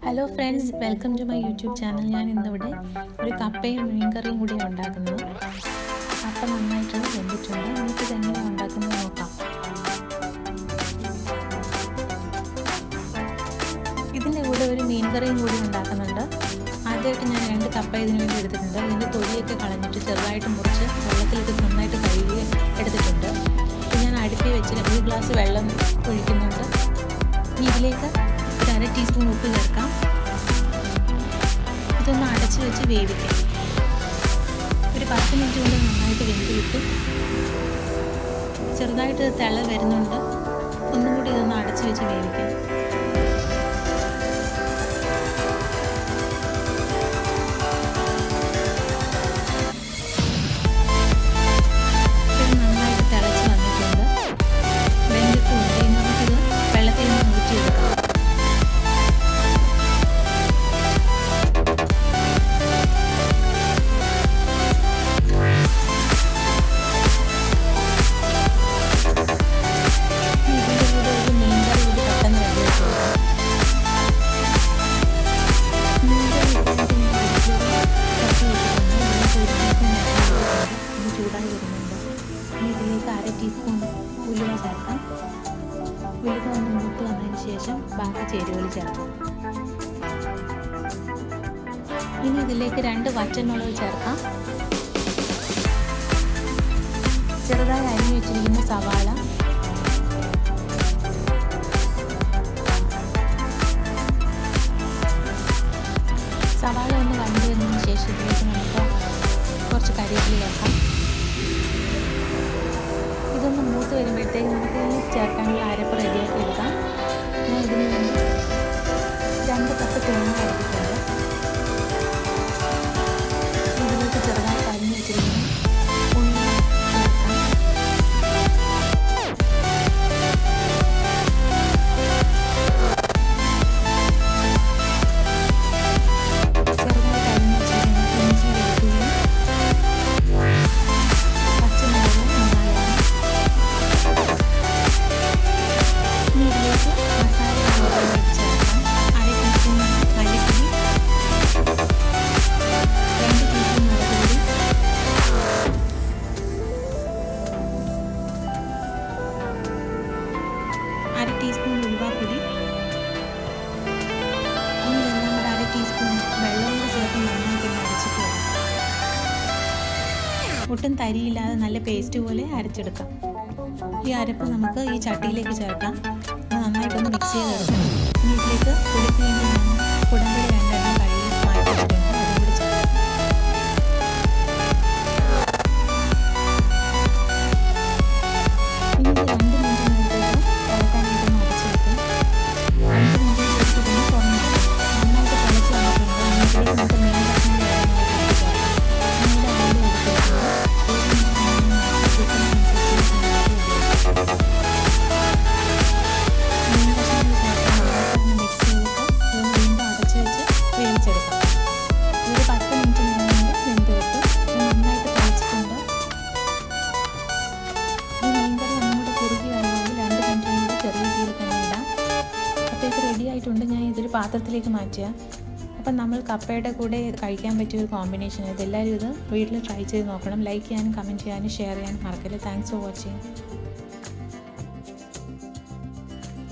Hello friends, welcome to my YouTube channel. ഞാൻ ഇന്നിവിടെ ഒരു കപ്പയും മീൻകറിയും കൂടി ഉണ്ടാക്കുന്നത്. കപ്പ നന്നായിട്ട് വെന്തിട്ടുണ്ട്. നമുക്കിത് എങ്ങനെയാണ് ഉണ്ടാക്കുന്നത് നോക്കാം. ഇതിൻ്റെ കൂടെ ഒരു മീൻകറിയും കൂടി ഉണ്ടാക്കുന്നുണ്ട്. ആദ്യമായിട്ട് ഞാൻ 2 കപ്പ ഇതിന് വേണ്ടി എടുത്തിട്ടുണ്ട്. ഇതിൻ്റെ തൊലിയൊക്കെ കളഞ്ഞിട്ട് ചെറുതായിട്ട് മുറിച്ച് വെള്ളത്തിലിട്ട് നന്നായിട്ട് കഴുകി എടുത്തിട്ടുണ്ട്. ഞാൻ അടുപ്പിൽ വെച്ച് 1 ഗ്ലാസ് വെള്ളം ഒഴിക്കുന്നുണ്ട്. ഇതിലേക്ക് 1/2 ടീസ്പൂൺ ഉപ്പ് ചേർക്കാം. ഇതൊന്ന് അടച്ച് വെച്ച് വേവിക്കാം. ഒരു 10 മിനിറ്റ് കൊണ്ട് നന്നായിട്ട് വെന്ത് കിട്ടും. ചെറുതായിട്ട് തിള വരുന്നുണ്ട്. ഒന്നും കൂടി ഇതൊന്ന് അടച്ച് വെച്ച് വേവിക്കാം. നന്നായിട്ട് തിളച്ച് വന്നിട്ടുണ്ട്. വെന്തിട്ടുണ്ട്. ഇനി നമുക്കിത് വെള്ളത്തിൽ നിന്ന് ഊറ്റിയെടുക്കാം. ചൂടായി വരുന്നുണ്ട്. ഇനി ഇതിലേക്ക് 1/2 ടീസ്പൂൺ ഉലുവ ചേർക്കാം. ഉലുവ ഒന്ന് മൂത്ത് വന്നതിന് ശേഷം ബാക്കി ചേരുവകൾ ചേർക്കാം. ഇനി ഇതിലേക്ക് 2 വറ്റൽമുളക് ചേർക്കാം. ചെറുതായി അരിഞ്ഞു വെച്ചിരിക്കുന്ന സവാള, സവാള ഒന്ന് വഴണ്ടി വന്നതിന് ശേഷം ഇതിലേക്ക് നമുക്ക് കുറച്ച് കരിവേപ്പില ചേർക്കാം. ഇതൊന്ന് മൂത്ത് വരുമ്പോഴത്തേക്ക് നമുക്ക് ഈ ചേർക്കാനുള്ള അരപ്പ് റെഡിയാക്കി എടുക്കാം. ഞാൻ ഇതിന് വേണ്ടി 2 കപ്പ് തേങ്ങ എടുത്തിട്ടുണ്ട്. ഇതിലേക്ക് ചെറുതായി അരിഞ്ഞ് വെച്ചിരിക്കുന്നു ഉള്ളി ചേർക്കാം. ചെറുതായി അരിഞ്ഞ് വെച്ചിരിക്കുന്നു ഇഞ്ചി, വെളുത്തുള്ളി, പച്ചമുളക്, ഇനി ഇതിലേക്ക് മസാല ചേർക്കാം. 1/2 ടീസ്പൂൺ മല്ലിപ്പൊടി, 2 ടീസ്പൂൺ മുളക് പൊടി, 1/2 ടീസ്പൂൺ ഉലുവാപ്പൊടി. ഇനി ഇതെല്ലാം കൂടെ 1/2 ടീസ്പൂൺ വെള്ളം കൂടി ചേർത്ത് നന്നായിട്ട് അരച്ചിട്ട് വരാം. ഒട്ടും തരിയില്ലാതെ നല്ല പേസ്റ്റ് പോലെ അരച്ചെടുക്കാം. ഈ അരപ്പ് നമുക്ക് ഈ ചട്ടിയിലേക്ക് ചേർക്കാം. നന്നായിട്ടൊന്ന് മിക്സ് ചെയ്തെടുക്കണം. ഇനി ഇതിലേക്ക് പുളിക്ക് വേണ്ടി ഞാൻ കുടംപുളി 2 എണ്ണം കഴുകി മാറ്റി വെച്ചിട്ടുണ്ട്. അതും കൂടി ചേർക്കാം. ഇനി ഇത് 2 മിനിറ്റ് നേരത്തേക്ക് തിളക്കാനായിട്ടൊന്ന് അടച്ച് വെക്കും. 5 മിനിറ്റ് ശേഷം ഇതൊന്ന് തുറന്ന് വെക്കും. നന്നായിട്ട് തിളച്ച് വന്നിട്ടുണ്ട്. ഇതിലേക്ക് നമുക്ക് മീൻ കഷ്ണം വേണമെങ്കിൽ ചേർക്കാം. മീൻ്റെ അളവ് എടുത്തിട്ടുണ്ട്. മീൻ കഷ്ണങ്ങൾ ചേർത്ത് നന്നായിട്ടൊന്ന് മിക്സ് ചെയ്തിട്ട് ഇതൊന്ന് വീണ്ടും അടച്ച് വെച്ച് വേവിച്ചെടുക്കാം. ഒരു 10 മിനിറ്റ് നേരം കൊണ്ട് വെന്ത് കിട്ടും. ഇത് നന്നായിട്ട് തിളച്ചിട്ടുണ്ട്. ഈ മീൻകറി ഒന്നുകൂടി കുറുകി വരണമെങ്കിൽ 2 മിനിറ്റ് കൂടി ചെറിയ തീയിൽ തന്നെ ഇടാം. അപ്പോൾ ഇത് റെഡി ആയിട്ടുണ്ട്. ഞാൻ ഇതൊരു പാത്രത്തിലേക്ക് മാറ്റുക. അപ്പം നമ്മൾ കപ്പയുടെ കൂടെ കഴിക്കാൻ പറ്റിയ ഒരു കോമ്പിനേഷൻ. ഇതെല്ലാവരും ഇത് വീട്ടിൽ ട്രൈ ചെയ്ത് നോക്കണം. ലൈക്ക് ചെയ്യാനും കമൻറ്റ് ചെയ്യാനും ഷെയർ ചെയ്യാനും മറക്കരുത്. Thanks for watching.